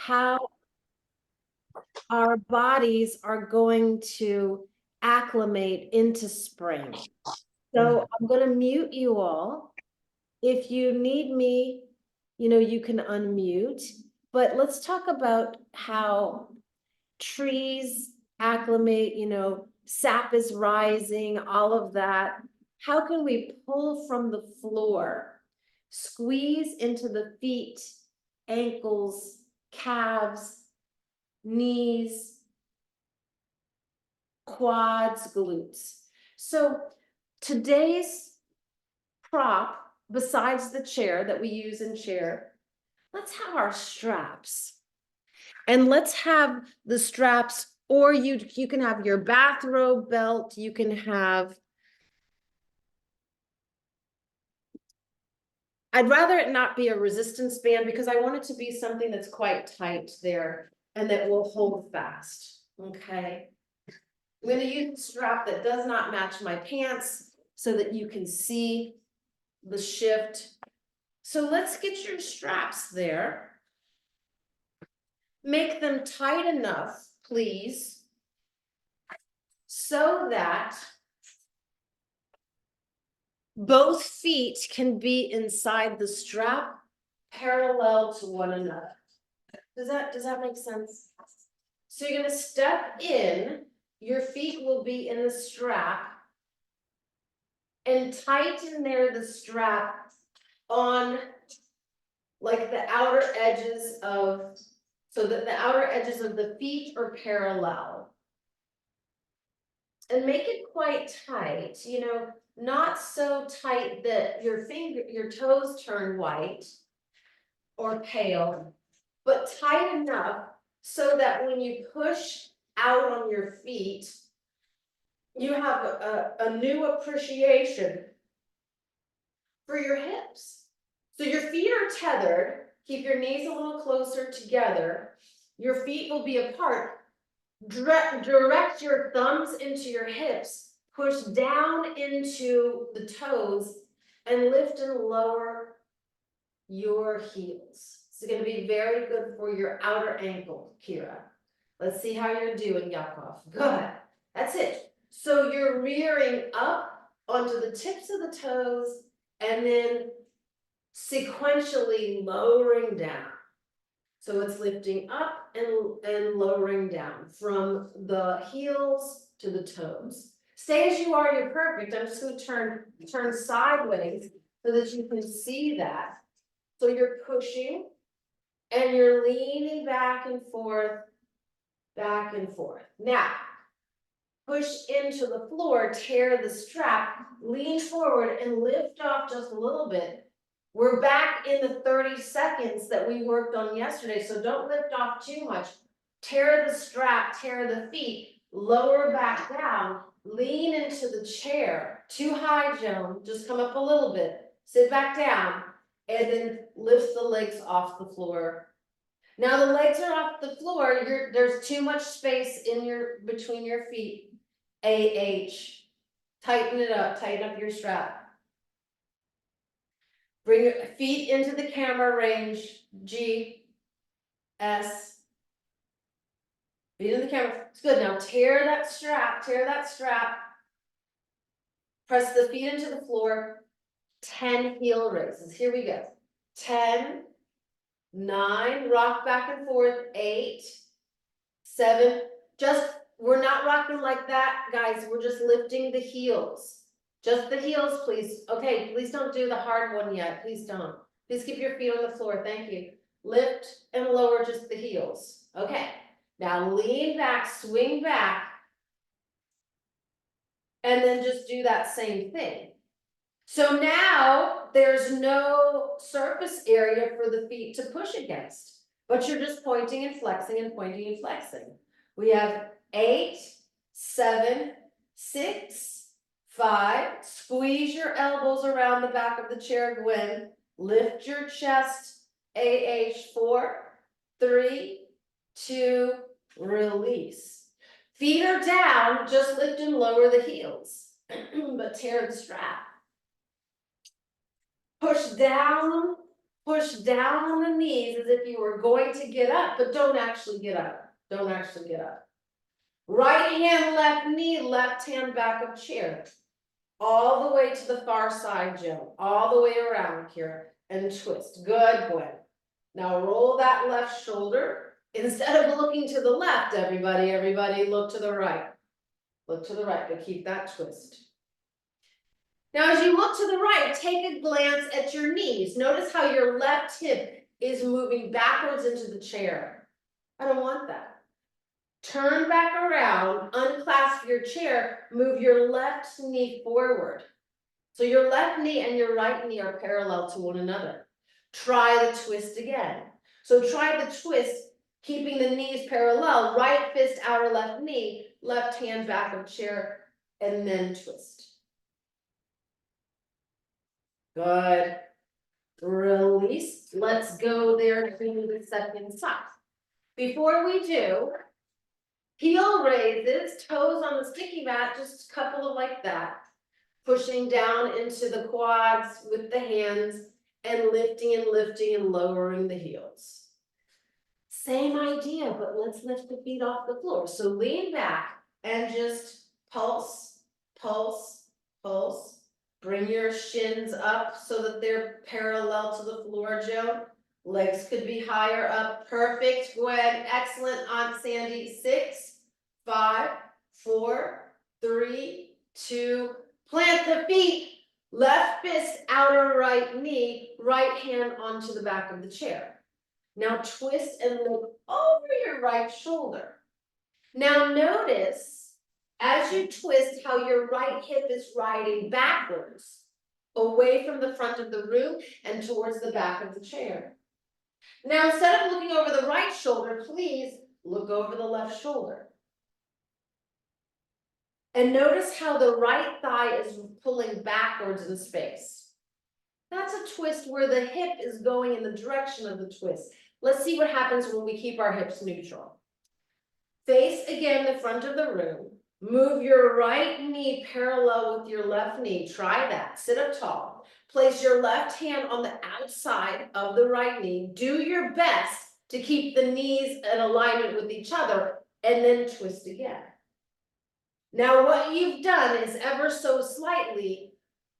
how our bodies are going to acclimate into spring. So I'm going to mute you all. If you need me, you can unmute. But let's talk about how trees acclimate, sap is rising, all of that. How can we pull from the floor, squeeze into the feet, ankles, calves, knees, quads, glutes? So today's prop, besides the chair that we use in chair, let's have our straps. And let's have the straps, or you can have your bathrobe belt, you can have, I'd rather it not be a resistance band because I want it to be something that's quite tight there and that will hold fast, okay? I'm going to use a strap that does not match my pants so that you can see the shift. So let's get your straps there. Make them tight enough, please, so that both feet can be inside the strap, parallel to one another. Does that make sense? So you're going to step in, your feet will be in the strap, and tighten there the strap on like the outer edges of, so that the outer edges of the feet are parallel. And make it quite tight, not so tight that your toes turn white or pale, but tight enough so that when you push out on your feet, you have a new appreciation for your hips. So your feet are tethered, keep your knees a little closer together, your feet will be apart. Direct your thumbs into your hips, push down into the toes, and lift and lower your heels. It's going to be very good for your outer ankle, Kira. Let's see how you're doing, Yakov. Good. That's it. So you're rearing up onto the tips of the toes and then sequentially lowering down. So it's lifting up and lowering down from the heels to the toes. Stay as you are, you're perfect. I'm just going to turn sideways so that you can see that. So you're pushing and you're leaning back and forth, back and forth. Now, push into the floor, tear the strap, lean forward and lift off just a little bit. We're back in the 30 seconds that we worked on yesterday, so don't lift off too much. Tear the strap, tear the feet, lower back down, lean into the chair. Too high, Joan, just come up a little bit. Sit back down, and then lift the legs off the floor. Now the legs are off the floor, there's too much space between your feet. Tighten it up, tighten up your strap. Bring your feet into the camera range, G, S. Feet in the camera, it's good. Now tear that strap. Press the feet into the floor, 10 heel raises. Here we go. 10, 9, rock back and forth, 8, 7, we're not rocking like that, guys. We're just lifting the heels. Just the heels, please. Okay, please don't do the hard one yet. Please don't. Please keep your feet on the floor. Thank you. Lift and lower just the heels. Okay. Now lean back, swing back, and then just do that same thing. So now there's no surface area for the feet to push against, but you're just pointing and flexing and pointing and flexing. We have 8, 7, 6, 5. Squeeze your elbows around the back of the chair, Gwen. Lift your chest, AH. 4, 3, 2, release. Feet are down, just lift and lower the heels, but tear the strap. Push down Push down on the knees as if you were going to get up, but don't actually get up. Don't actually get up. Right hand, left knee, left hand back of chair. All the way to the far side, Jim. All the way around here and twist. Good, Gwen. Now roll that left shoulder. Instead of looking to the left, everybody look to the right. Look to the right, but keep that twist. Now, as you look to the right, take a glance at your knees. Notice how your left hip is moving backwards into the chair. I don't want that. Turn back around, unclasp your chair, move your left knee forward. So your left knee and your right knee are parallel to one another. Try the twist again. So try the twist, keeping the knees parallel, right fist, outer left knee, left hand back of chair, and then twist. Good. Release. Let's go there to the second side. Before we do, heel raises, toes on the sticky mat, just a couple of like that. Pushing down into the quads with the hands and lifting and lowering the heels. Same idea, but let's lift the feet off the floor. So lean back and just pulse, pulse, pulse. Bring your shins up so that they're parallel to the floor, Joe. Legs could be higher up. Perfect, Gwen. Excellent, Aunt Sandy. 6, 5, 4, 3, 2. Plant the feet. Left fist, outer right knee, right hand onto the back of the chair. Now twist and look over your right shoulder. Now notice, as you twist, how your right hip is riding backwards, away from the front of the room and towards the back of the chair. Now, instead of looking over the right shoulder, please look over the left shoulder. And notice how the right thigh is pulling backwards in space. That's a twist where the hip is going in the direction of the twist. Let's see what happens when we keep our hips neutral. Face again the front of the room. Move your right knee parallel with your left knee. Try that. Sit up tall. Place your left hand on the outside of the right knee. Do your best to keep the knees in alignment with each other, and then twist again. Now, what you've done is ever so slightly,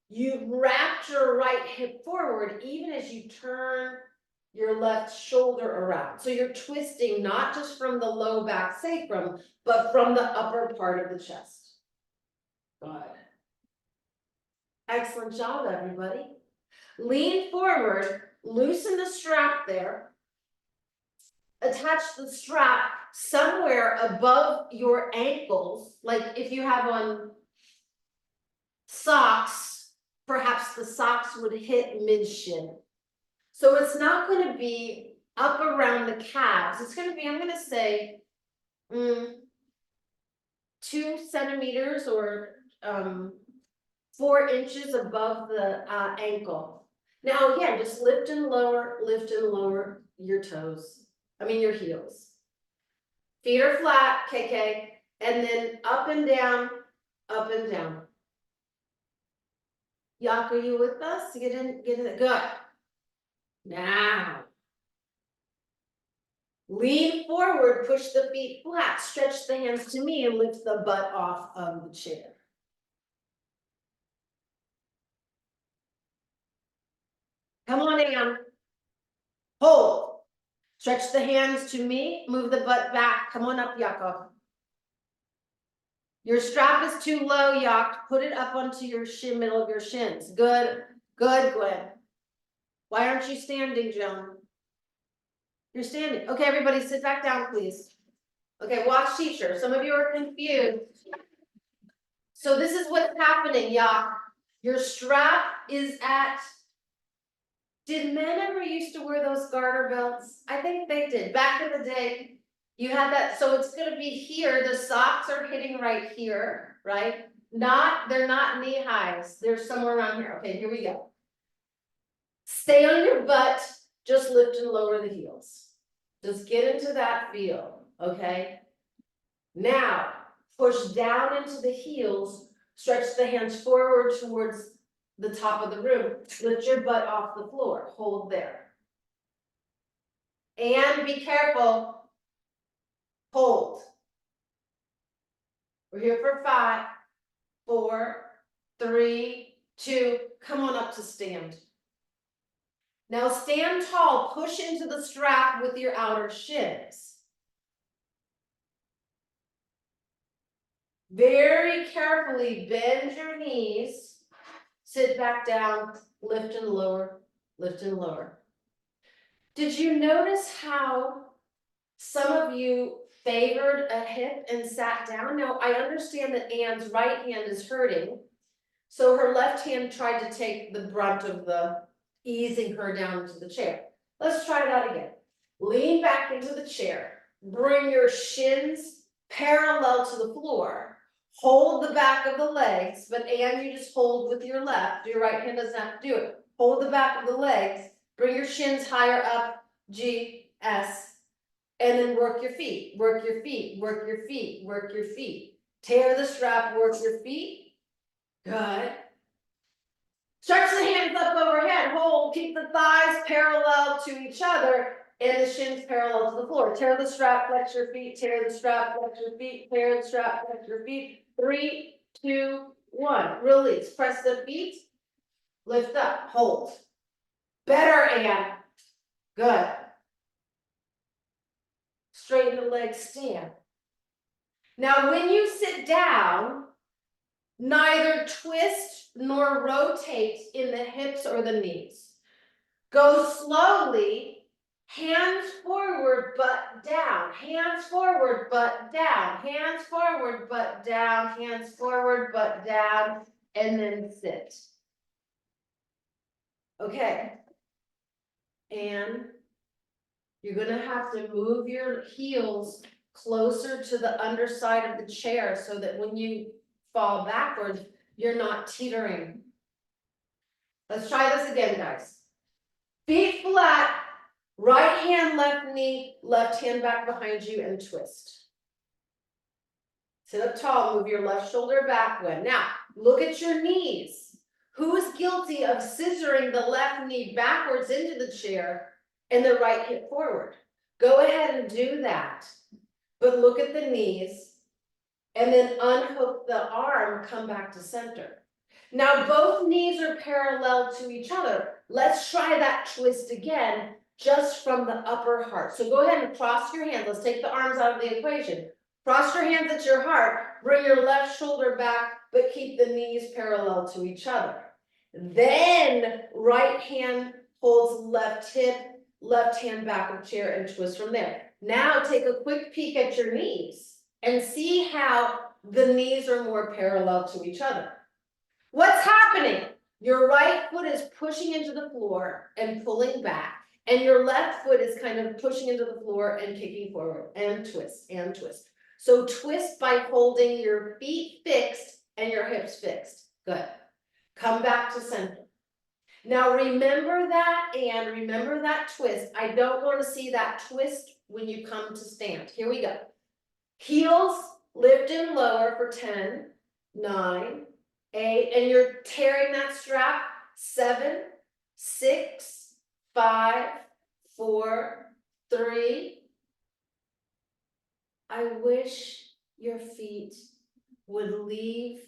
you've wrapped your right hip forward even as you turn your left shoulder around. So you're twisting not just from the low back sacrum, but from the upper part of the chest. Good. Excellent job, everybody. Lean forward, loosen the strap there. Attach the strap somewhere above your ankles, like if you have on socks, perhaps the socks would hit mid-shin. So it's not going to be up around the calves. It's going to be, I'm going to say, 2 centimeters or 4 inches above the ankle. Now again, just lift and lower your toes. Your heels. Feet are flat, KK, and then up and down, up and down. Yak, are you with us? Get in, good. Now, lean forward, push the feet flat, stretch the hands to me, and lift the butt off of the chair. Come on, Ann. Hold. Stretch the hands to me, move the butt back. Come on up, Yaakov. Your strap is too low, Yak. Put it up onto your shin, middle of your shins. Good, good, Gwen. Why aren't you standing, Joan? You're standing. Okay, everybody sit back down, please. Okay, watch teacher. Some of you are confused. So this is what's happening, Yak. Your strap is at, did men ever used to wear those garter belts? I think they did. Back in the day, you had that. So it's going to be here. The socks are hitting right here, right? They're not knee highs. They're somewhere around here. Okay, here we go. Stay on your butt. Just lift and lower the heels. Just get into that feel, okay? Now, push down into the heels. Stretch the hands forward towards the top of the room. Lift your butt off the floor. Hold there. And be careful. Hold. We're here for 5, 4, 3, 2. Come on up to stand. Now stand tall. Push into the strap with your outer shins. Very carefully bend your knees. Sit back down. Lift and lower. Lift and lower. Did you notice how some of you favored a hip and sat down? Now, I understand that Anne's right hand is hurting, so her left hand tried to take the brunt of the easing her down into the chair. Let's try that again. Lean back into the chair. Bring your shins parallel to the floor. Hold the back of the legs, but Anne, you just hold with your left. Your right hand doesn't have to do it. Hold the back of the legs. Bring your shins higher up. G, S. And then work your feet, work your feet, work your feet, work your feet. Tear the strap, work your feet. Good. Stretch the hands up overhead, hold, keep the thighs parallel to each other and the shins parallel to the floor. Tear the strap, flex your feet, tear the strap, flex your feet, tear the strap, flex your feet. 3, 2, 1. Release, press the feet, lift up, hold. Better, Anne. Good. Straighten the legs, stand. Now, when you sit down, neither twist nor rotate in the hips or the knees. Go slowly, hands forward, but down, hands forward, but down, hands forward, but down, hands forward, but down, and then sit. Okay. And you're going to have to move your heels closer to the underside of the chair so that when you fall backwards, you're not teetering. Let's try this again, guys. Feet flat, right hand, left knee, left hand back behind you and twist. Sit up tall, move your left shoulder back when. Now, look at your knees. Who's guilty of scissoring the left knee backwards into the chair and the right hip forward? Go ahead and do that. But look at the knees and then unhook the arm, come back to center. Now both knees are parallel to each other. Let's try that twist again, just from the upper heart. So go ahead and cross your hands. Let's take the arms out of the equation. Cross your hands at your heart, bring your left shoulder back, but keep the knees parallel to each other. Then right hand holds left hip, left hand back of chair and twist from there. Now take a quick peek at your knees and see how the knees are more parallel to each other. What's happening? Your right foot is pushing into the floor and pulling back, and your left foot is kind of pushing into the floor and kicking forward, and twist, and twist. So twist by holding your feet fixed and your hips fixed. Good. Come back to center. Now remember that, and remember that twist. I don't want to see that twist when you come to stand. Here we go. Heels lift and lower for 10, 9, 8, and you're tearing that strap. 7, 6, 5, 4, 3. I wish your feet would leave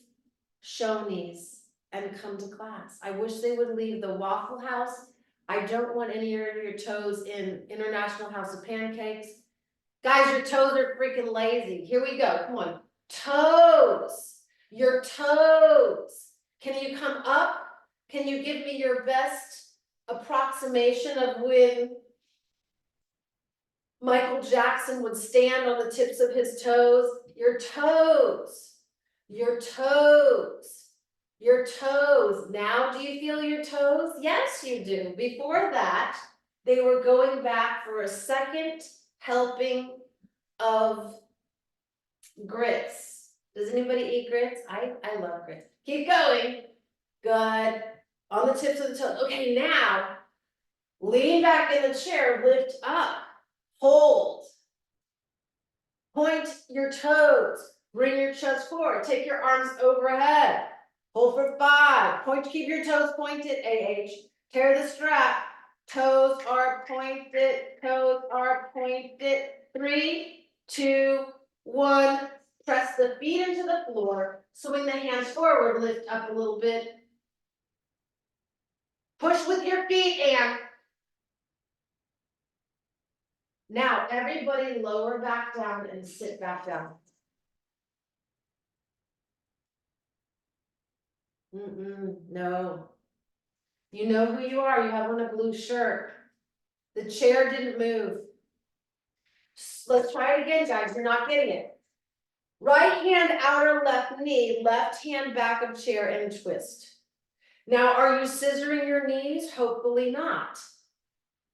Shoney's and come to class. I wish they would leave the Waffle House. I don't want any of your toes in International House of Pancakes. Guys, your toes are freaking lazy. Here we go. Come on. Toes. Your toes. Can you come up? Can you give me your best approximation of when Michael Jackson would stand on the tips of his toes? Your toes. Your toes. Your toes. Now do you feel your toes? Yes, you do. Before that, they were going back for a second helping of grits. Does anybody eat grits? I love grits. Keep going. Good. On the tips of the toes. Okay, now lean back in the chair, lift up, hold. Point your toes. Bring your chest forward. Take your arms overhead. Hold for 5. Point, keep your toes pointed, AH. Tear the strap. Toes are pointed, toes are pointed. 3, 2, 1. Press the feet into the floor. Swing the hands forward, lift up a little bit. Push with your feet, and now everybody lower back down and sit back down. No. You know who you are. You have on a blue shirt. The chair didn't move. Let's try it again, guys. You're not getting it. Right hand outer left knee, left hand back of chair and twist. Now, are you scissoring your knees? Hopefully not.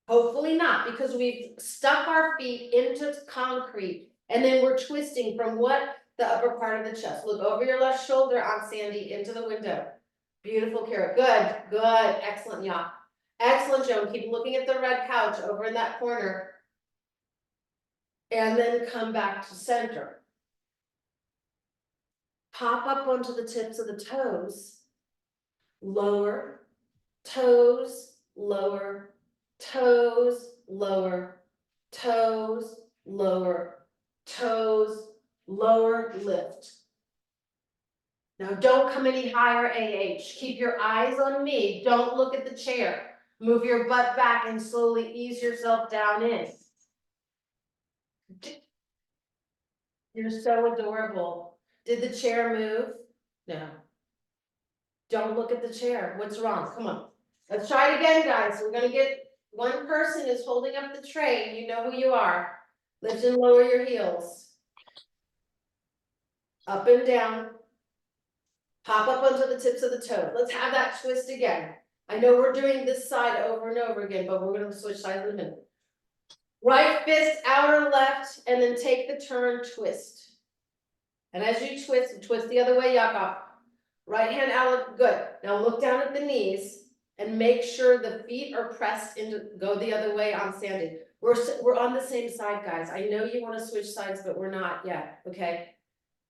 Hopefully not, because we've stuck our feet into concrete and then we're twisting from what? The upper part of the chest. Look over your left shoulder on Sandy into the window. Beautiful, Kara. Good, good. Excellent, yeah. Excellent, Joan. Keep looking at the red couch over in that corner. And then come back to center. Pop up onto the tips of the toes. Lower, toes, lower, toes, lower, toes, lower, toes, lower, lift. Now don't come any higher, AH. Keep your eyes on me. Don't look at the chair. Move your butt back and slowly ease yourself down in. You're so adorable. Did the chair move? No. Don't look at the chair. What's wrong? Come on. Let's try it again, guys. We're gonna get, one person is holding up the tray. You know who you are. Lift and lower your heels. Up and down. Pop up onto the tips of the toes. Let's have that twist again. I know we're doing this side over and over again, but we're gonna switch sides in a minute. Right fist outer left, and then take the turn, twist. And as you twist the other way, Yakov. Right hand out, good. Now look down at the knees and make sure the feet are pressed into, go the other way on Sandy. We're on the same side, guys. I know you want to switch sides, but we're not yet, okay?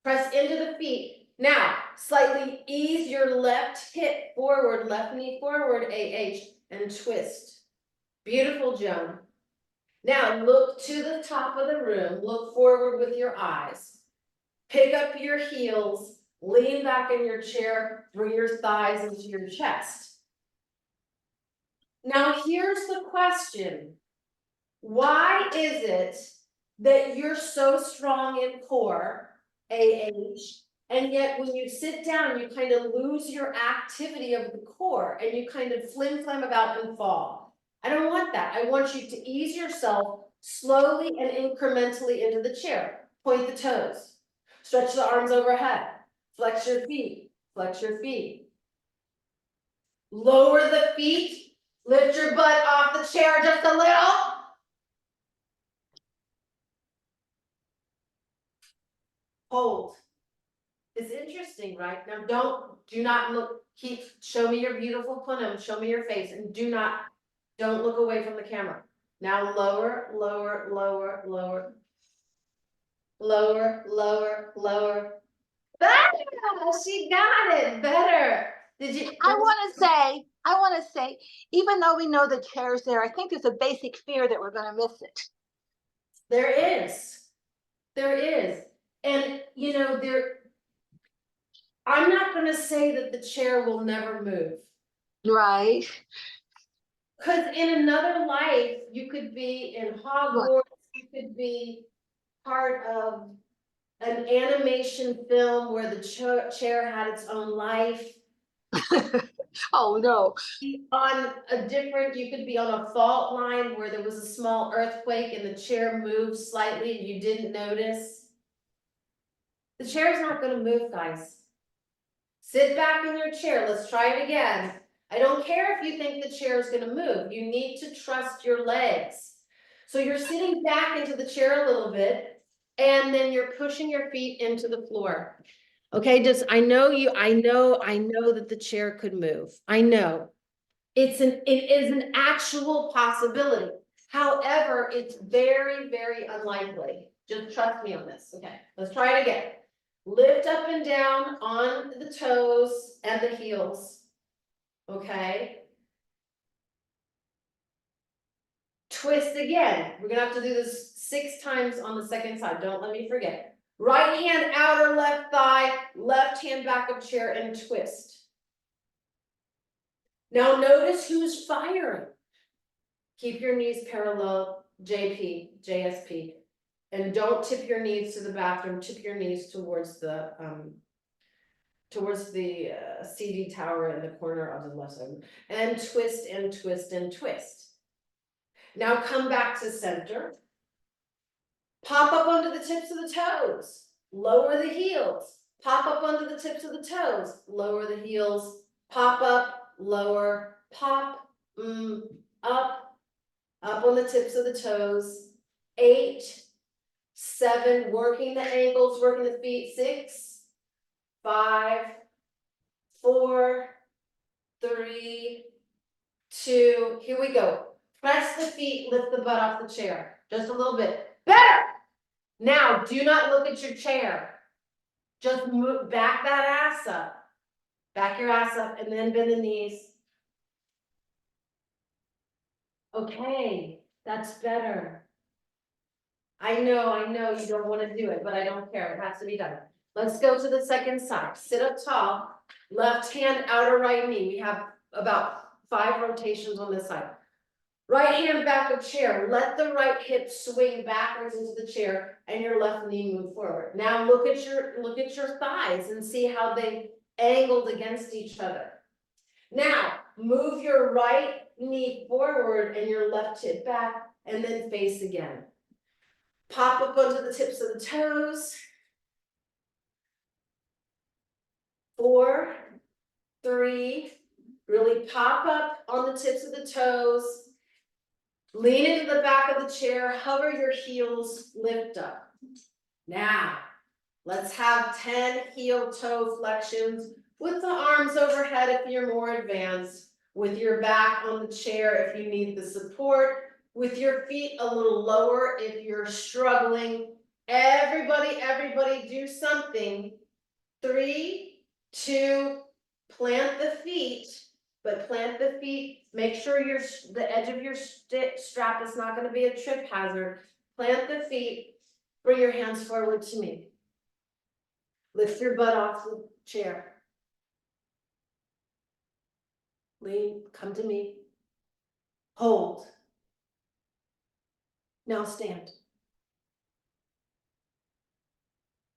Press into the feet. Now, slightly ease your left hip forward, left knee forward, AH, and twist. Beautiful, Joan. Now look to the top of the room, look forward with your eyes. Pick up your heels, lean back in your chair, bring your thighs into your chest. Now here's the question. Why is it that you're so strong in core, AH, and yet when you sit down, you kind of lose your activity of the core and you kind of flim-flam about and fall? I don't want that. I want you to ease yourself slowly and incrementally into the chair. Point the toes. Stretch the arms overhead. Flex your feet. Flex your feet. Lower the feet. Lift your butt off the chair just a little. Hold. It's interesting, right? Now do not look, show me your beautiful punum, show me your face, and don't look away from the camera. Now lower, lower, lower, lower. Lower, lower, lower. Ah, she got it better. Did you? I want to say, even though we know the chair's there, I think there's a basic fear that we're going to miss it. There is. There is. And, you know, I'm not going to say that the chair will never move. Right. Because in another life, you could be in Hogwarts, you could be part of an animation film where the chair had its own life. Oh, no. On a different, you could be on a fault line where there was a small earthquake and the chair moved slightly and you didn't notice. The chair's not going to move, guys. Sit back in your chair. Let's try it again. I don't care if you think the chair is going to move. You need to trust your legs. So you're sitting back into the chair a little bit, and then you're pushing your feet into the floor. Okay, I know that the chair could move. I know. It is an actual possibility. However, it's very, very unlikely. Just trust me on this. Okay, let's try it again. Lift up and down on the toes and the heels. Okay. twist again. We're gonna have to do this 6 times on the second side, don't let me forget. Right hand outer left thigh, left hand back of chair and twist. Now notice who's firing. Keep your knees parallel, JSP. And don't tip your knees to the bathroom, tip your knees towards the CD tower in the corner of the left side. And twist and twist and twist. Now come back to center. Pop up onto the tips of the toes. Lower the heels. Pop up onto the tips of the toes. Lower the heels. Pop up, lower, pop, up on the tips of the toes. 8, 7, working the ankles, working the feet. 6, 5, 4, 3, 2, here we go. Press the feet, lift the butt off the chair. Just a little bit. Better! Now, do not look at your chair. Just move, back that ass up. Back your ass up and then bend the knees. Okay, that's better. I know you don't want to do it, but I don't care. It has to be done. Let's go to the second side. Sit up tall. Left hand outer right knee. We have about 5 rotations on this side. Right hand back of chair. Let the right hip swing backwards into the chair and your left knee move forward. Now look at your thighs and see how they angled against each other. Now move your right knee forward and your left hip back and then face again. Pop up onto the tips of the toes. 4, 3, really pop up on the tips of the toes. Lean into the back of the chair, hover your heels, lift up. Now, let's have 10 heel toe flexions with the arms overhead if you're more advanced, with your back on the chair if you need the support, with your feet a little lower if you're struggling. Everybody do something. 3, 2, plant the feet. But plant the feet, make sure the edge of your strap is not going to be a trip hazard. Plant the feet, bring your hands forward to me. Lift your butt off the chair. Lean, come to me. Hold. Now stand.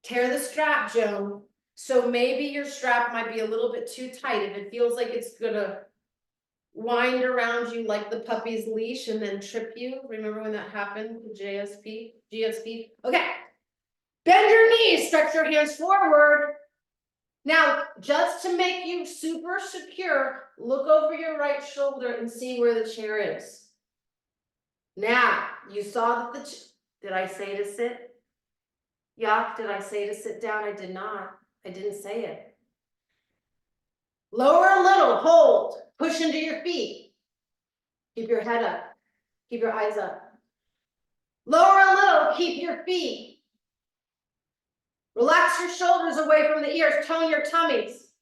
Tear the strap, Joan. So maybe your strap might be a little bit too tight. If it feels like it's gonna wind around you like the puppy's leash and then trip you. Remember when that happened to GSP? Okay. Bend your knees, stretch your hands forward. Now, just to make you super secure, look over your right shoulder and see where the chair is. Now, you saw that did I say to sit? Yuck, did I say to sit down? I did not. I didn't say it. Lower a little, hold, push into your feet. Keep your head up, keep your eyes up. Lower a little, keep your feet. Relax your shoulders away from the ears, tone your tummies.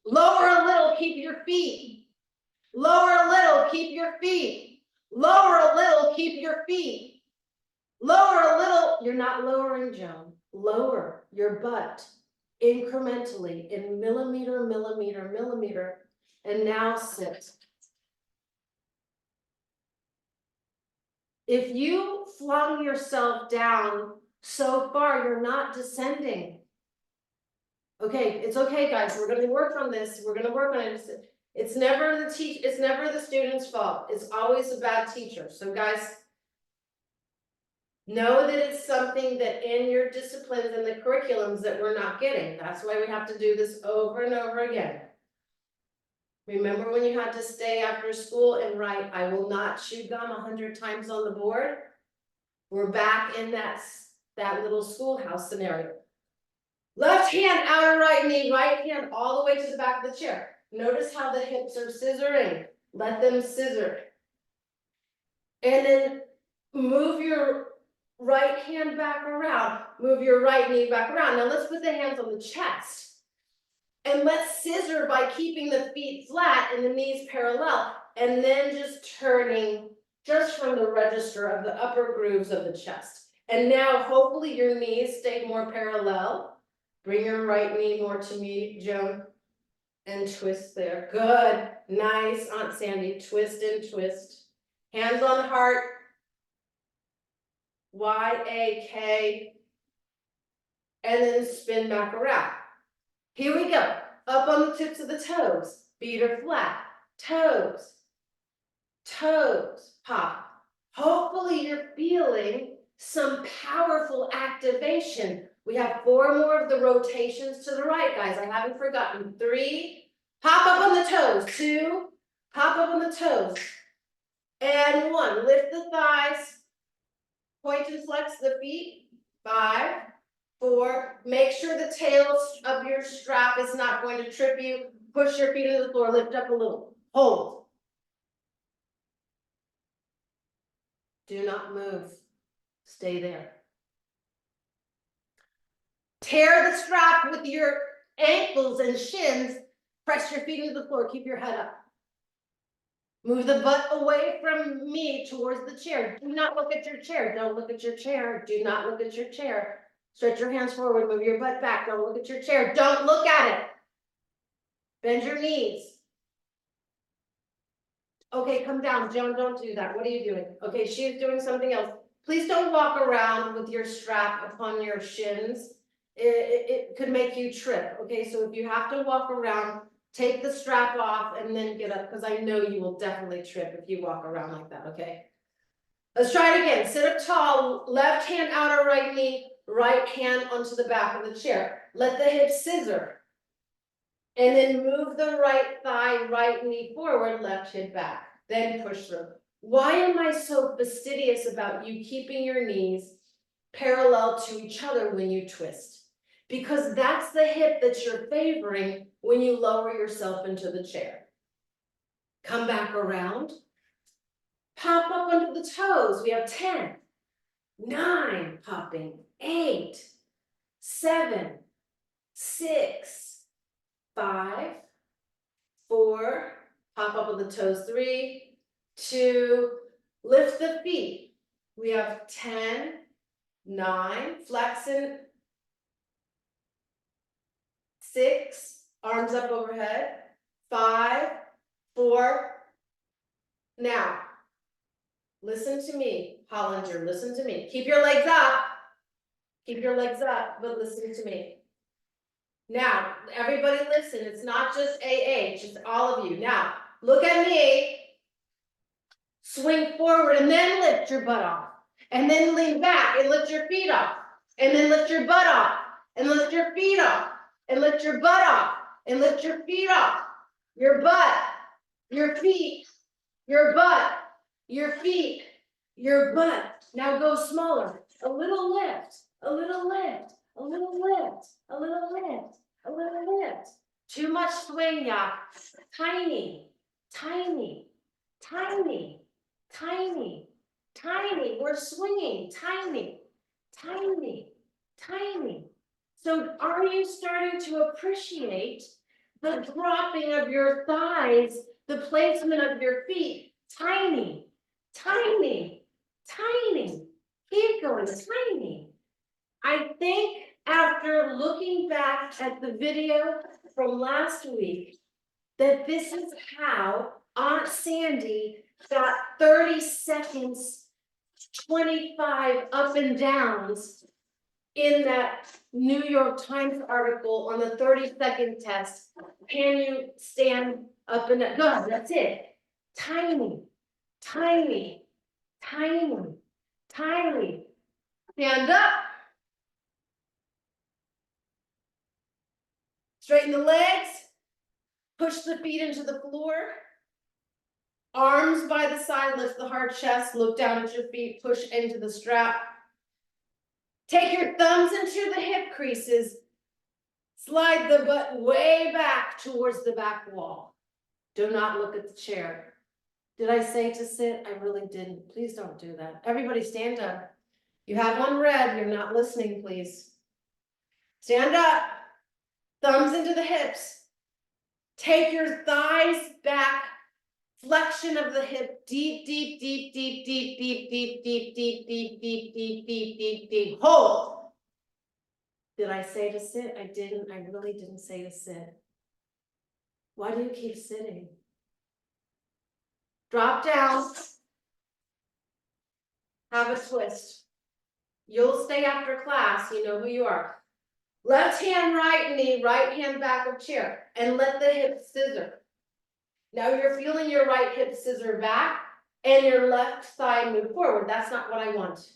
Lower a little, keep your feet. Lower a little, keep your feet. Lower a little, keep your feet. Lower a little, you're not lowering, Joan. Lower your butt incrementally in millimeter, and now sit. If you flung yourself down so far, you're not descending. Okay, it's okay, guys. We're going to work on this. We're going to work on it. It's never the student's fault. It's always a bad teacher. So, guys, know that it's something that in your disciplines and the curriculums that we're not getting. That's why we have to do this over and over again. Remember when you had to stay after school and write, "I will not chew gum" 100 times on the board? We're back in that little schoolhouse scenario. Left hand, outer right knee, right hand all the way to the back of the chair. Notice how the hips are scissoring. Let them scissor. And then move your right hand back around. Move your right knee back around. Now let's put the hands on the chest. And let's scissor by keeping the feet flat and the knees parallel. And then just turning just from the register of the upper grooves of the chest. And now hopefully your knees stay more parallel. Bring your right knee more to me, Joan, and twist there. Good, nice, Aunt Sandy, twist and twist. Hands on heart. Y-A-K. And then spin back around. Here we go. Up on the tips of the toes. Feet are flat. Toes. Toes. Pop. Hopefully you're feeling some powerful activation. We have 4 more of the rotations to the right, guys. I haven't forgotten. 3. Pop up on the toes. 2. Pop up on the toes. And 1. Lift the thighs. Point and flex the feet. 5. 4, make sure the tail of your strap is not going to trip you. Push your feet into the floor, lift up a little. Hold. Do not move. Stay there. Tear the strap with your ankles and shins. Press your feet into the floor. Keep your head up. Move the butt away from me towards the chair. Do not look at your chair. Don't look at your chair. Do not look at your chair. Stretch your hands forward, move your butt back. Don't look at your chair. Don't look at it. Bend your knees. Okay, come down. Joan, don't do that. What are you doing? Okay, she's doing something else. Please don't walk around with your strap upon your shins. It could make you trip. Okay, so if you have to walk around, take the strap off and then get up, because I know you will definitely trip if you walk around like that. Okay. Let's try it again. Sit up tall, left hand outer right knee, right hand onto the back of the chair. Let the hips scissor. And then move the right thigh, right knee forward, left hip back. Then push through. Why am I so fastidious about you keeping your knees parallel to each other when you twist? Because that's the hip that you're favoring when you lower yourself into the chair. Come back around. Pop up under the toes. We have 10, 9, popping, 8, 7, 6, 5, 4, pop up on the toes, 3, 2, lift the feet. We have 10, 9, flexing, 6, arms up overhead, 5, 4. Now, listen to me, Hollinger, listen to me. Keep your legs up. Keep your legs up, but listen to me. Now, everybody listen, it's not just AH, it's all of you. Now, look at me. Swing forward and then lift your butt off. And then lean back and lift your feet off. And then lift your butt off. And lift your feet off. And lift your butt off. And lift your feet off. Your butt, your feet, your butt, your feet, your butt. Now go smaller. A little lift, a little lift, a little lift, a little lift, a little lift. Too much swing, y'all. Tiny, tiny, tiny, tiny, tiny. We're swinging. Tiny, tiny, tiny. So are you starting to appreciate the dropping of your thighs, the placement of your feet? Tiny, tiny, tiny. Keep going, tiny. I think after looking back at the video from last week, that this is how Aunt Sandy got 30 seconds, 25 up and downs in that New York Times article on the 30-second test. Can you stand up and down? Good, that's it. Tiny, tiny, tiny, tiny. Stand up. Straighten the legs. Push the feet into the floor. Arms by the side, lift the hard chest, look down at your feet, push into the strap. Take your thumbs into the hip creases. Slide the butt way back towards the back wall. Do not look at the chair. Did I say to sit? I really didn't. Please don't do that. Everybody stand up. You have one red, you're not listening, please. Stand up. Thumbs into the hips. Take your thighs back Flexion of the hip, deep, deep, deep, deep, deep, deep, deep, deep, deep, deep, deep, deep, deep, deep, deep. Hold. Did I say to sit? I didn't. I really didn't say to sit. Why do you keep sitting? Drop down. Have a twist. You'll stay after class. You know who you are. Left hand, right knee, right hand back of chair, and let the hip scissor. Now you're feeling your right hip scissor back and your left thigh move forward. That's not what I want.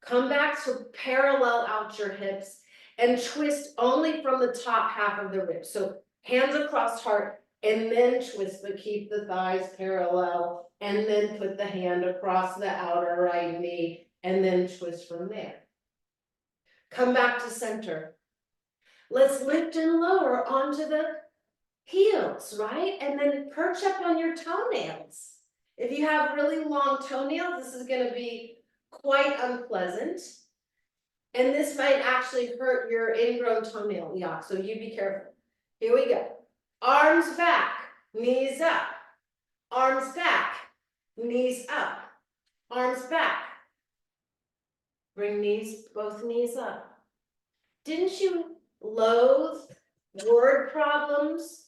Come back to parallel out your hips and twist only from the top half of the rib. So hands across heart and then twist, but keep the thighs parallel, and then put the hand across the outer right knee and then twist from there. Come back to center. Let's lift and lower onto the heels, right? And then perch up on your toenails. If you have really long toenails, this is going to be quite unpleasant. And this might actually hurt your ingrown toenail, so you be careful. Here we go. Arms back, knees up. Arms back, knees up. Arms back. Bring both knees up. Didn't you loathe word problems?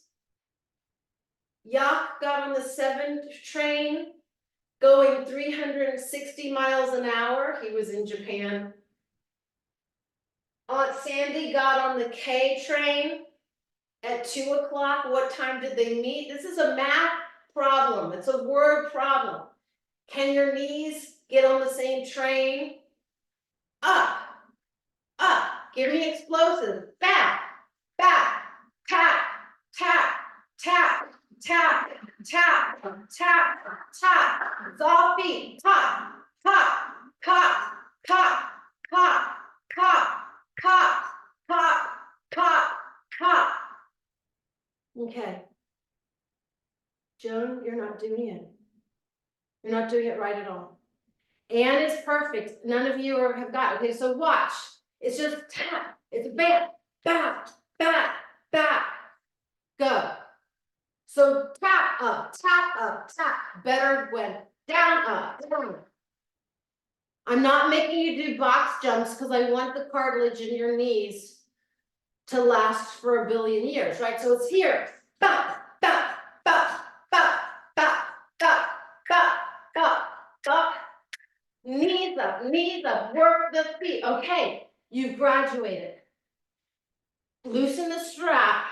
Yak got on the 7 train going 360 miles an hour. He was in Japan. Aunt Sandy got on the K train at 2 o'clock. What time did they meet? This is a math problem. It's a word problem. Can your knees get on the same train? Up, up. Give me explosive. Back, back, tap, tap, tap, tap, tap, tap, tap. It's all feet. Top, top, top, top, top, top, top, top, top, top. Okay. Joan, you're not doing it. You're not doing it right at all. Anne is perfect. None of you have got it. Okay, so watch. It's just tap. It's back, back, back, back. Go. So tap up, tap. Better when down, up, down. I'm not making you do box jumps because I want the cartilage in your knees to last for a billion years, right? So it's here. Bop, bop, bop, bop, bop, bop, bop, bop, bop. Knees up, work the feet. Okay, you've graduated. Loosen the strap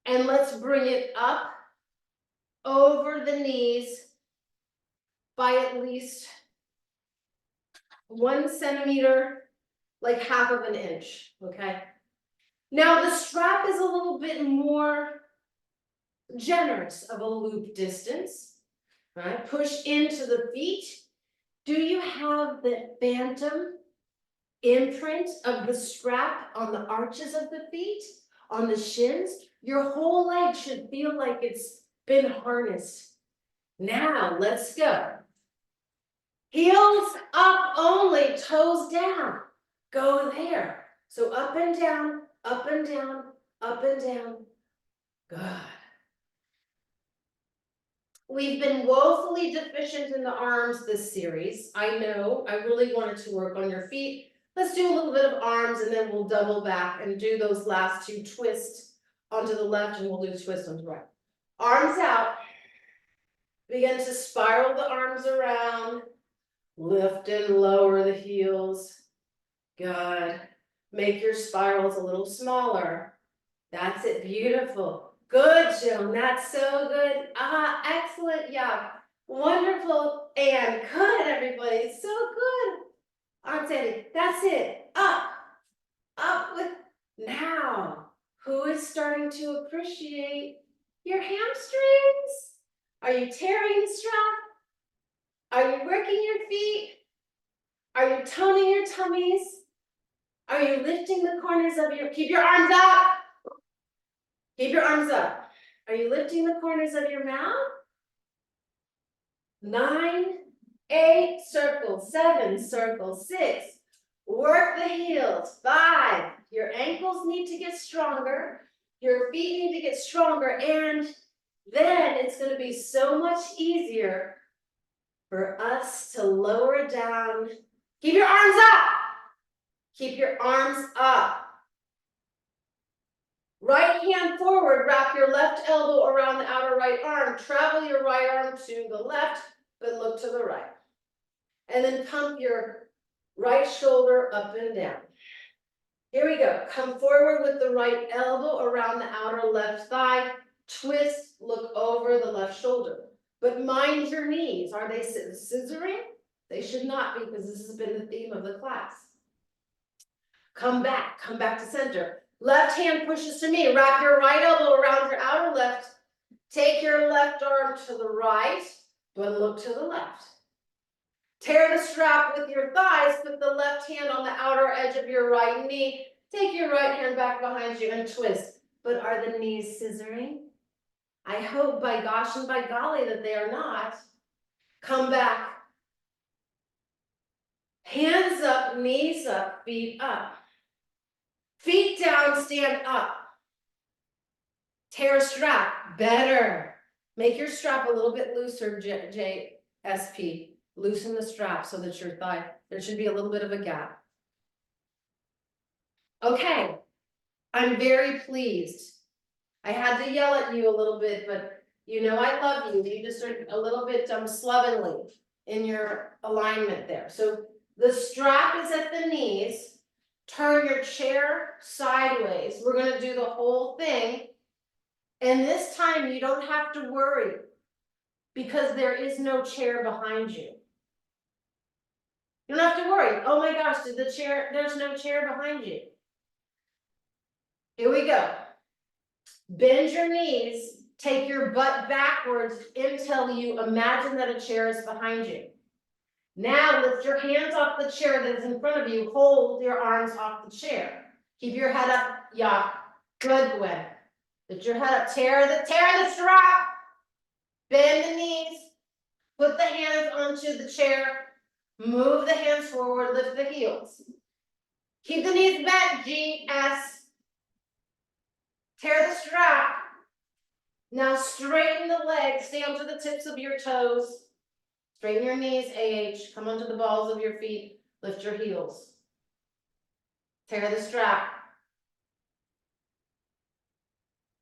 and let's bring it up over the knees by at least 1 centimeter, like half of an inch, okay? Now the strap is a little bit more generous of a loop distance, right? Push into the feet. Do you have the phantom imprint of the strap on the arches of the feet, on the shins? Your whole leg should feel like it's been harnessed. Now let's go. Heels up only, toes down. Go there. So up and down, up and down, up and down. Good. We've been woefully deficient in the arms this series. I know, I really wanted to work on your feet. Let's do a little bit of arms and then we'll double back and do those last 2 twists onto the left and we'll do a twist on the right. Arms out. Begin to spiral the arms around. Lift and lower the heels. Good. Make your spirals a little smaller. That's it. Beautiful. Good, Joan. That's so good. Excellent. Yeah. Wonderful. And good, everybody. So good. Aunt Sandy. That's it. Up. Up with. Now, who is starting to appreciate your hamstrings? Are you tearing the strap? Are you working your feet? Are you toning your tummies? Are you lifting the corners of keep your arms up. Keep your arms up. Are you lifting the corners of your mouth? 9, 8, circle, 7, circle, 6. Work the heels. 5. Your ankles need to get stronger. Your feet need to get stronger. And Then it's gonna be so much easier for us to lower down. Keep your arms up. Keep your arms up. Right hand forward, wrap your left elbow around the outer right arm. Travel your right arm to the left, but look to the right. And then pump your right shoulder up and down. Here we go. Come forward with the right elbow around the outer left thigh. Twist, look over the left shoulder. But mind your knees. Are they scissoring? They should not be, because this has been the theme of the class. Come back to center. Left hand pushes to me. Wrap your right elbow around your outer left. Take your left arm to the right, but look to the left. Tear the strap with your thighs, put the left hand on the outer edge of your right knee. Take your right hand back behind you and twist. But are the knees scissoring? I hope by gosh and by golly that they are not. Come back. Hands up, knees up, feet up. Feet down, stand up. Tear a strap, better. Make your strap a little bit looser, JSP. Loosen the strap so that your thigh, there should be a little bit of a gap. Okay, I'm very pleased. I had to yell at you a little bit, but you know I love you. You just are a little bit slovenly in your alignment there. So the strap is at the knees. Turn your chair sideways. We're going to do the whole thing. And this time you don't have to worry because there is no chair behind you. You don't have to worry. Oh my gosh, there's no chair behind you. Here we go. Bend your knees, take your butt backwards until you imagine that a chair is behind you. Now lift your hands off the chair that is in front of you. Hold your arms off the chair. Keep your head up, yeah. Good, Gwen. Lift your head up, tear the strap. Bend the knees. Put the hands onto the chair. Move the hands forward, lift the heels. Keep the knees bent, GS. Tear the strap. Now straighten the legs, stay onto the tips of your toes. Straighten your knees, AH. Come onto the balls of your feet. Lift your heels. Tear the strap.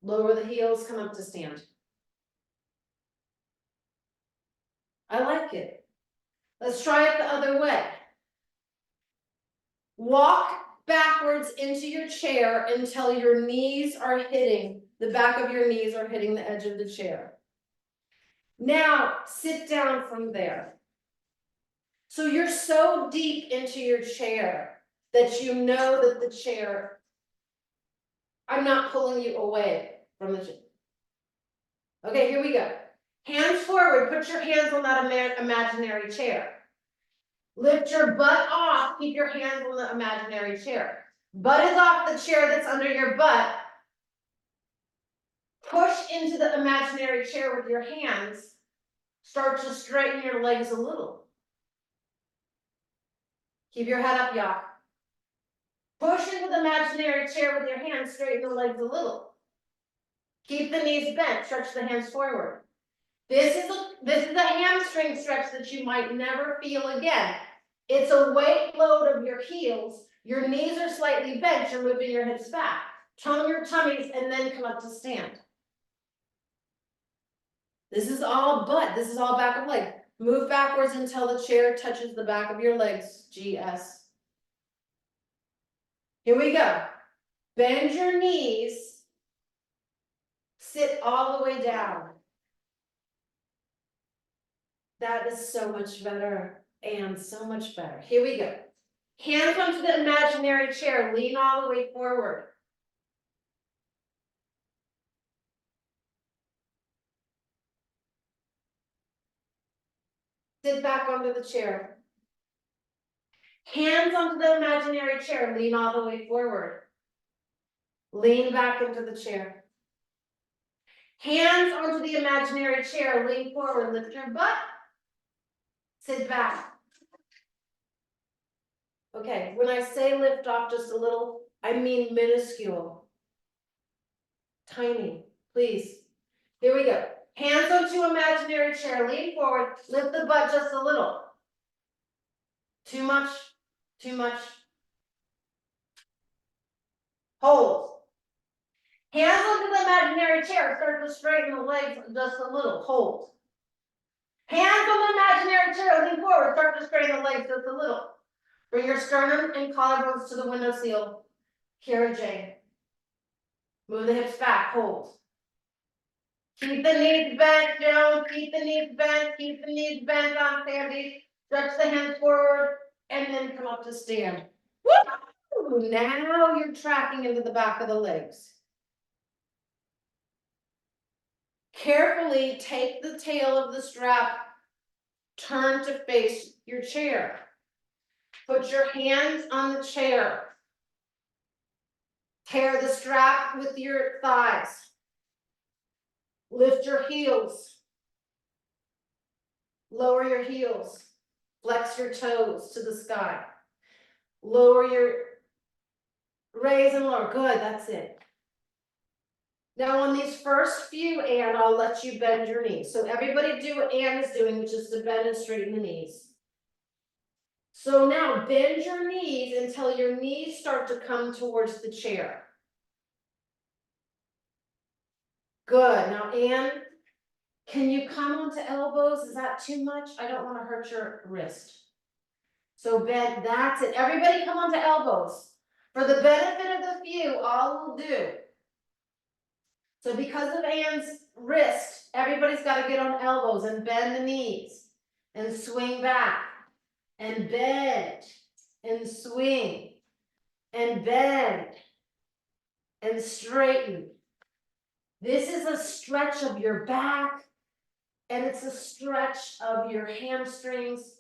Lower the heels, come up to stand. I like it. Let's try it the other way. Walk backwards into your chair until your knees are hitting, the back of your knees are hitting the edge of the chair. Now, sit down from there. So you're so deep into your chair that you know that the chair, I'm not pulling you away from the chair. Okay, here we go. Hands forward, put your hands on that imaginary chair. Lift your butt off, keep your hands on the imaginary chair. Butt is off the chair that's under your butt. Push into the imaginary chair with your hands. Start to straighten your legs a little. Keep your head up, y'all. Push into the imaginary chair with your hands, straighten the legs a little. Keep the knees bent, stretch the hands forward. This is a hamstring stretch that you might never feel again. It's a weight load of your heels. Your knees are slightly bent, you're moving your hips back. Tone your tummies and then come up to stand. This is all butt, this is all back of leg. Move backwards until the chair touches the back of your legs, GS. Here we go. Bend your knees. Sit all the way down. That is so much better and so much better. Here we go. Hands onto the imaginary chair. Lean all the way forward. Sit back onto the chair. Hands onto the imaginary chair. Lean all the way forward. Lean back into the chair. Hands onto the imaginary chair. Lean forward. Lift your butt. Sit back. Okay, when I say lift off just a little, I mean minuscule. Tiny, please. Here we go. Hands onto imaginary chair, lean forward, lift the butt just a little. Too much, too much. Hold. Hands onto the imaginary chair, start to straighten the legs just a little, hold. Hands on the imaginary chair, lean forward, start to straighten the legs just a little. Bring your sternum and collarbones to the window sill. Kira Jane. Move the hips back, hold. Keep the knees bent, Joan, keep the knees bent, keep the knees bent on Sandy. Stretch the hands forward and then come up to stand. Woo! Now you're tracking into the back of the legs. Carefully take the tail of the strap, turn to face your chair. Put your hands on the chair. Tear the strap with your thighs. Lift your heels. Lower your heels. Flex your toes to the sky. Lower your, raise and lower. Good, that's it. Now on these first few, Anne, I'll let you bend your knees. So everybody do what Anne is doing, which is to bend and straighten the knees. So now bend your knees until your knees start to come towards the chair. Good. Now, Anne, can you come onto elbows? Is that too much? I don't want to hurt your wrist. So bend, that's it. Everybody come onto elbows. For the benefit of the few, all we'll do. So because of Anne's wrist, everybody's got to get on elbows and bend the knees and swing back and bend and swing and bend and straighten. This is a stretch of your back and it's a stretch of your hamstrings.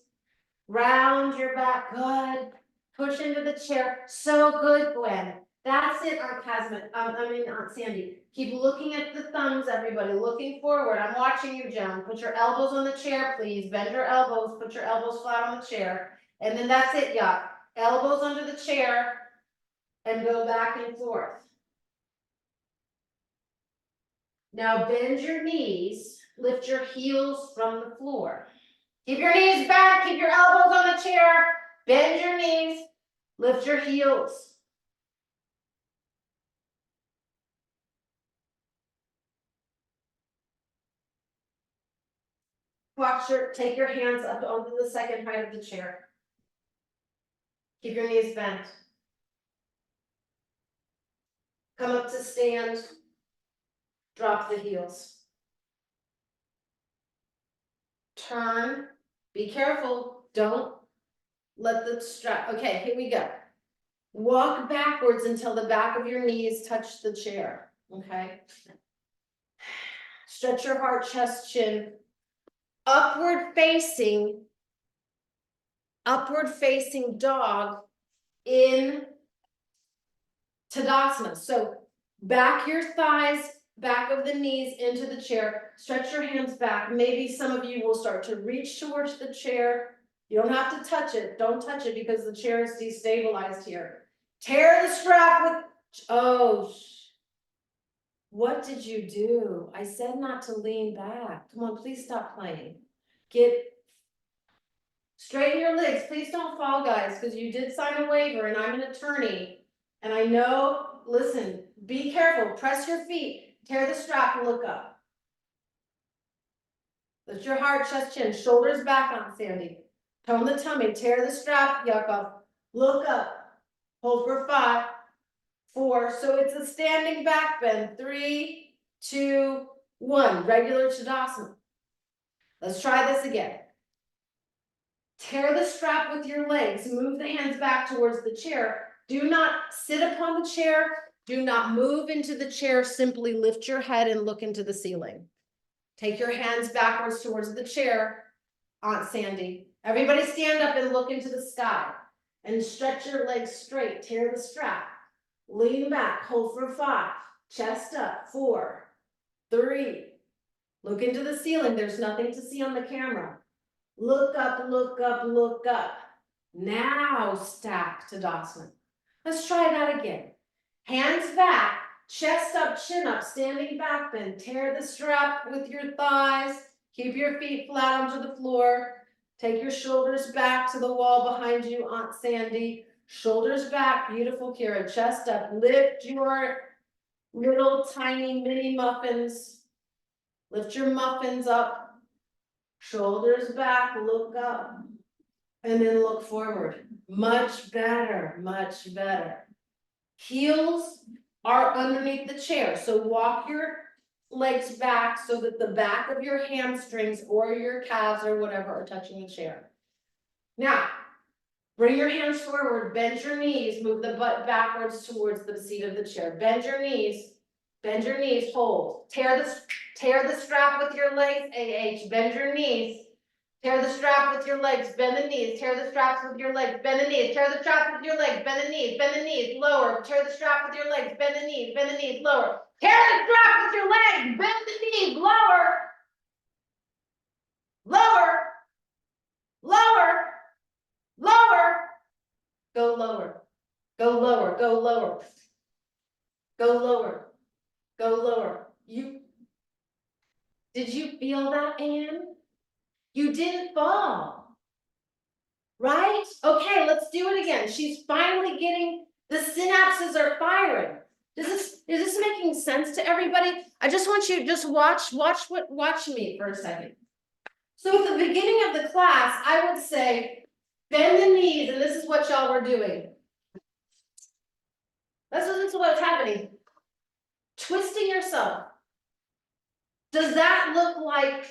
Round your back, good. Push into the chair, so good, Gwen. That's it, Aunt Aunt Sandy. Keep looking at the thumbs, everybody, looking forward. I'm watching you, Joan. Put your elbows on the chair, please. Bend your elbows, put your elbows flat on the chair. And then that's it, yeah. Elbows under the chair and go back and forth. Now bend your knees, lift your heels from the floor. Keep your knees back, keep your elbows on the chair, bend your knees, lift your heels. Take your hands up onto the second height of the chair. Keep your knees bent. Come up to stand, drop the heels. Turn, be careful, don't let the strap, okay, here we go. Walk backwards until the back of your knees touch the chair, okay? Stretch your heart, chest, chin. Upward facing dog in Tadasana. So back your thighs, back of the knees into the chair. Stretch your hands back. Maybe some of you will start to reach towards the chair. You don't have to touch it. Don't touch it because the chair is destabilized here. Tear the strap with, oh, what did you do? I said not to lean back. Come on, please stop playing. Straighten your legs. Please don't fall, guys, because you did sign a waiver and I'm an attorney. And I know, listen, be careful. Press your feet. Tear the strap and look up. Lift your heart, chest, chin. Shoulders back on, Sandy. Tone the tummy. Tear the strap, Yakov. Look up. Hold for 5, 4. So it's a standing back bend. 3, 2, 1. Regular Tadasana. Let's try this again. Tear the strap with your legs. Move the hands back towards the chair. Do not sit upon the chair. Do not move into the chair. Simply lift your head and look into the ceiling. Take your hands backwards towards the chair, Aunt Sandy. Everybody stand up and look into the sky and stretch your legs straight. Tear the strap. Lean back. Hold for 5. Chest up. 4, 3. Look into the ceiling. There's nothing to see on the camera. Look up, look up, look up. Now stack Tadasana. Let's try that again. Hands back, chest up, chin up, standing back bend. Tear the strap with your thighs. Keep your feet flat onto the floor. Take your shoulders back to the wall behind you, Aunt Sandy. Shoulders back, beautiful, Kira. Chest up, lift your little tiny mini muffins. Lift your muffins up. Shoulders back, look up. And then look forward. Much better, much better. Heels are underneath the chair, so walk your legs back so that the back of your hamstrings or your calves or whatever are touching the chair. Now, bring your hands forward, bend your knees, move the butt backwards towards the seat of the chair. Bend your knees, hold. Tear the strap with your legs, bend your knees. Tear the strap with your legs, bend the knees, tear the straps with your legs, bend the knees, tear the straps with your legs, bend the knees, lower, tear the strap with your legs, bend the knees, lower, tear the strap with your legs, bend the knees, lower, lower, lower, lower, go lower, go lower, go lower, go lower, go lower. Did you feel that, Anne? You didn't fall. Right? Okay, let's do it again. She's finally getting, the synapses are firing. Is this making sense to everybody? I just want you to just watch me for a second. So at the beginning of the class, I would say, bend the knees, and this is what y'all were doing. This is what's happening. Twisting yourself. Does that look like,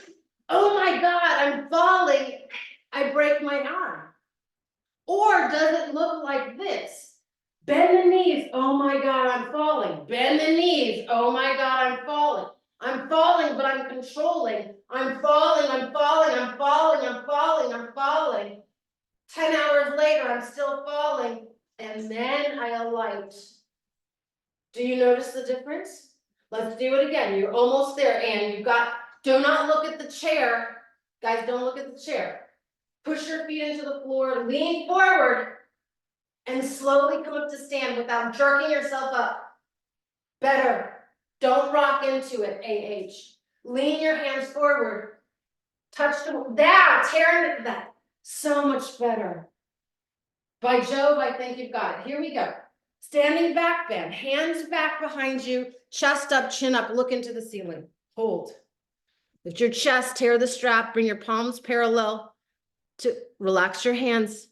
oh my God, I'm falling, I break my arm? Or does it look like this? Bend the knees, oh my God, I'm falling. Bend the knees, oh my God, I'm falling. I'm falling, but I'm controlling. I'm falling, I'm falling, I'm falling, I'm falling, I'm falling. 10 hours later, I'm still falling, and then I alight. Do you notice the difference? Let's do it again. You're almost there, Anne. Do not look at the chair. Guys, don't look at the chair. Push your feet into the floor, lean forward, and slowly come up to stand without jerking yourself up. Better. Don't rock into it, Lean your hands forward. Touch them. Tear into that. So much better. By Jove, I think you've got it. Here we go. Standing back bend, hands back behind you, chest up, chin up, look into the ceiling. Hold. Lift your chest, tear the strap, bring your palms parallel to relax your hands.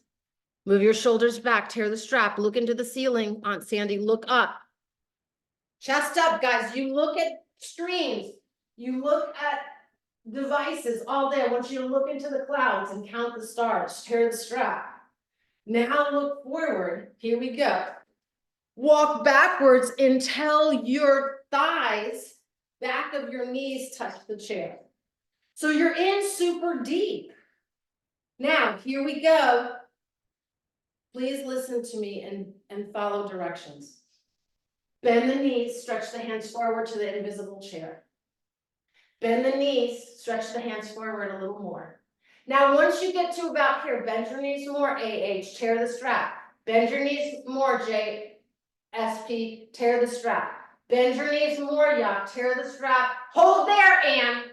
Move your shoulders back, tear the strap, look into the ceiling. Aunt Sandy, look up. Chest up, guys. You look at screens. You look at devices all day. I want you to look into the clouds and count the stars. Tear the strap. Now look forward. Here we go. Walk backwards until your thighs, back of your knees touch the chair. So you're in super deep. Now, here we go. Please listen to me and follow directions. Bend the knees, stretch the hands forward to the invisible chair. Bend the knees, stretch the hands forward a little more. Now, once you get to about here, bend your knees more, tear the strap. Bend your knees more, SP, tear the strap. Bend your knees more, tear the strap. Hold there, Anne.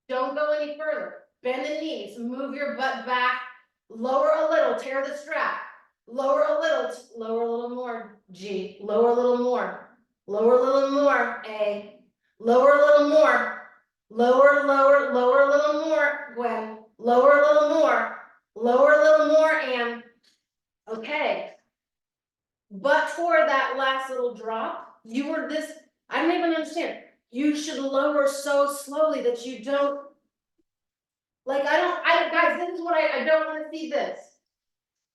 Don't go any further. Bend the knees, move your butt back, lower a little, tear the strap. Lower a little more, G. Lower a little more. Lower a little more, A. Lower a little more. Lower a little more, Gwen. Lower a little more. Lower a little more, Anne. Okay. But for that last little drop, you were this, I don't even understand. You should lower so slowly that you don't, guys, this is what I don't want to see this.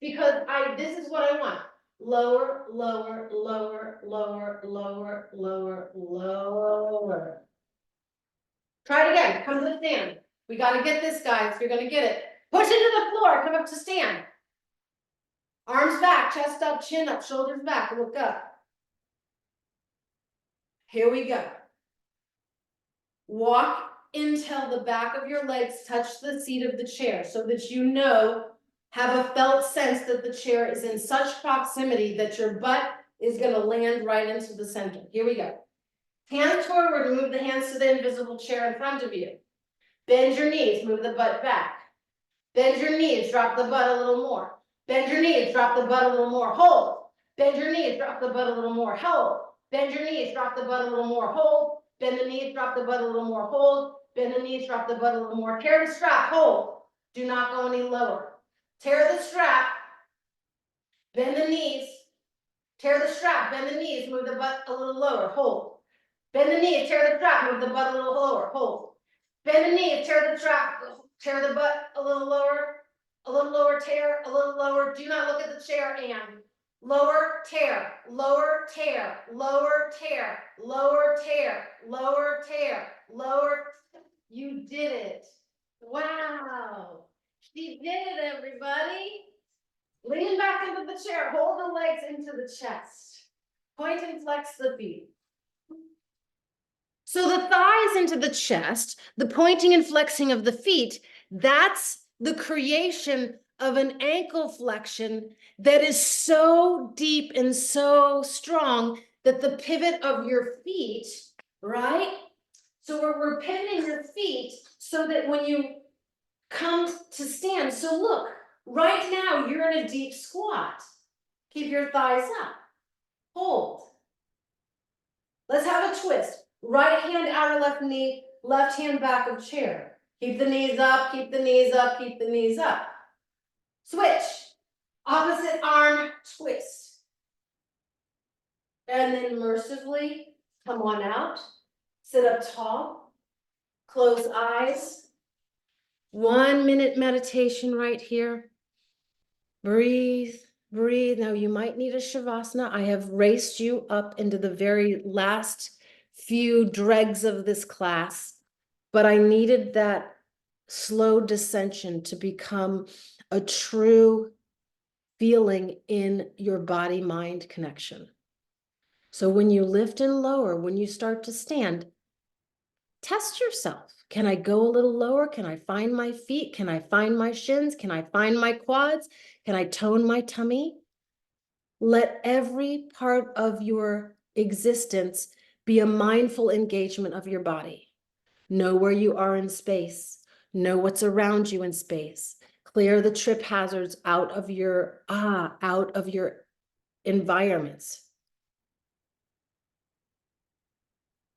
Because this is what I want. Lower, lower, lower, lower, lower, lower, lower. Try it again. Come to the stand. We got to get this, guys. You're going to get it. Push into the floor. Come up to stand. Arms back, chest up, chin up, shoulders back. Look up. Here we go. Walk until the back of your legs touch the seat of the chair so that you know, have a felt sense that the chair is in such proximity that your butt is going to land right into the center. Here we go. Hands forward, move the hands to the invisible chair in front of you. Bend your knees, move the butt back. Bend your knees, drop the butt a little more. Bend your knees, drop the butt a little more, hold. Bend your knees, drop the butt a little more, hold. Bend your knees, drop the butt a little more, hold. Bend the knees, drop the butt a little more, hold. Bend the knees, drop the butt a little more. Tear the strap, hold. Do not go any lower. Tear the strap. Bend the knees. Tear the strap, bend the knees, move the butt a little lower, hold. Bend the knees, tear the strap, move the butt a little lower, hold. Bend the knees, tear the strap, tear the butt a little lower, tear, a little lower. Do not look at the chair, and lower, tear, lower, tear, lower, tear, lower, tear, lower, tear, lower. You did it. Wow. She did it, everybody. Lean back into the chair, hold the legs into the chest. Point and flex the feet. So the thighs into the chest, the pointing and flexing of the feet, that's the creation of an ankle flexion that is so deep and so strong that the pivot of your feet, right? So we're pivoting your feet so that when you come to stand, so look, right now you're in a deep squat. Keep your thighs up. Hold. Let's have a twist. Right hand outer left knee, left hand back of chair. Keep the knees up, keep the knees up, keep the knees up. Switch. Opposite arm twist. And then mercifully come on out. Sit up tall. Close eyes. 1 minute meditation right here. Breathe, breathe. Now you might need a shavasana. I have raced you up into the very last few dregs of this class, but I needed that slow descension to become a true feeling in your body-mind connection. So when you lift and lower, when you start to stand, test yourself. Can I go a little lower? Can I find my feet? Can I find my shins? Can I find my quads? Can I tone my tummy? Let every part of your existence be a mindful engagement of your body. Know where you are in space. Know what's around you in space. Clear the trip hazards out of your environments.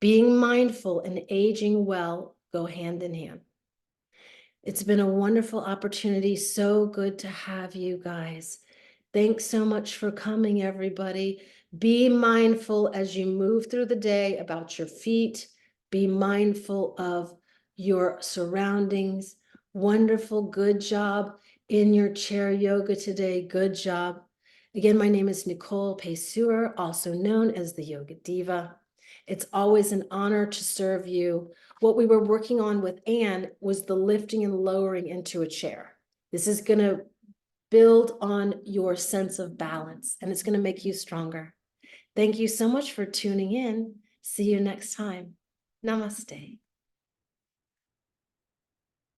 Being mindful and aging well go hand in hand. It's been a wonderful opportunity. So good to have you guys. Thanks so much for coming, everybody. Be mindful as you move through the day about your feet. Be mindful of your surroundings. Wonderful. Good job in your chair yoga today. Good job. Again, my name is Nicole Pesur, also known as the Yoga Diva. It's always an honor to serve you. What we were working on with Anne was the lifting and lowering into a chair. This is going to build on your sense of balance, and it's going to make you stronger. Thank you so much for tuning in. See you next time. Namaste.